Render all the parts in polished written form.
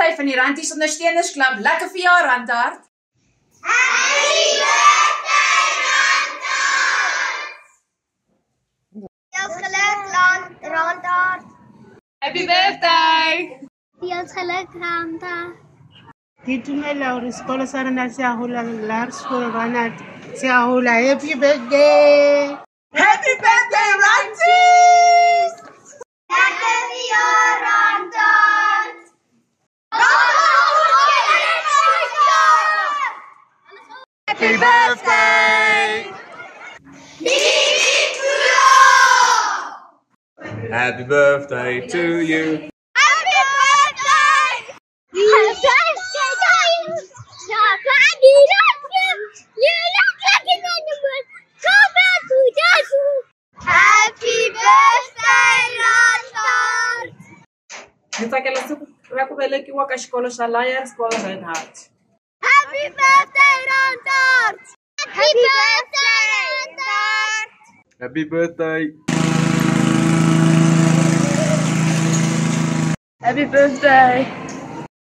birthday van die Ranties Ondersteunersklub. Lekker verjaar, Randhart. Happy birthday, Randhart! Veel geluk, Randhart! Happy birthday! Veel geluk, Randhart! Kitumela uriskolo sana na siyahula larskolo Randhart. Siyahula, happy birthday! Happy birthday, Ranties! Lekker verjaar, Randhart! Happy birthday! Happy birthday to you. Happy birthday! Happy birthday, Randhart! Nitakela siku ya kubelekiwa ka xikolo xa Lions School Randhart. Happy birthday, Randhart! Happy birthday, Randhart! Happy birthday. Happy birthday!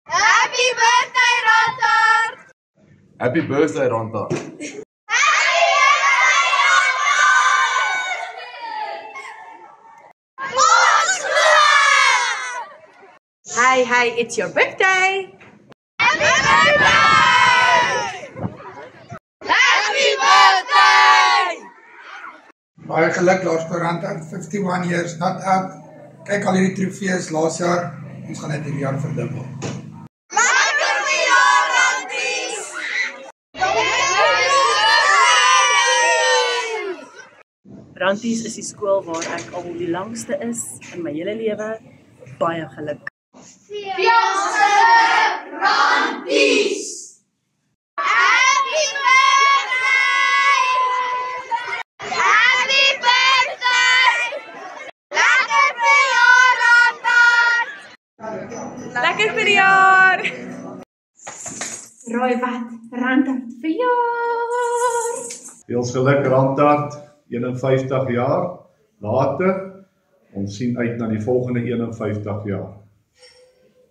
Happy birthday, Randhart! Happy birthday, Randhart. Hi, it's your birthday! Happy birthday! Happy birthday! Baie geluk Laerskool Randhart, 51 years not out. Kyk al hierdie trofees laas jaar, ons gaan dit hierdie jaar verdubbel. Lekker verjaar, Ranties! Ranties is die skool waar ek al die langste is in my hele lewe. Baie geluk. Veel geluk, Ranties! Happy birthday! Happy birthday! Lekker verjaar, Randhart! Lekker verjaar! Rooi wat? Randhart verjaar! Veel geluk Randhart, 51 jaar later. Ons sien uit na die volgende 51 jaar.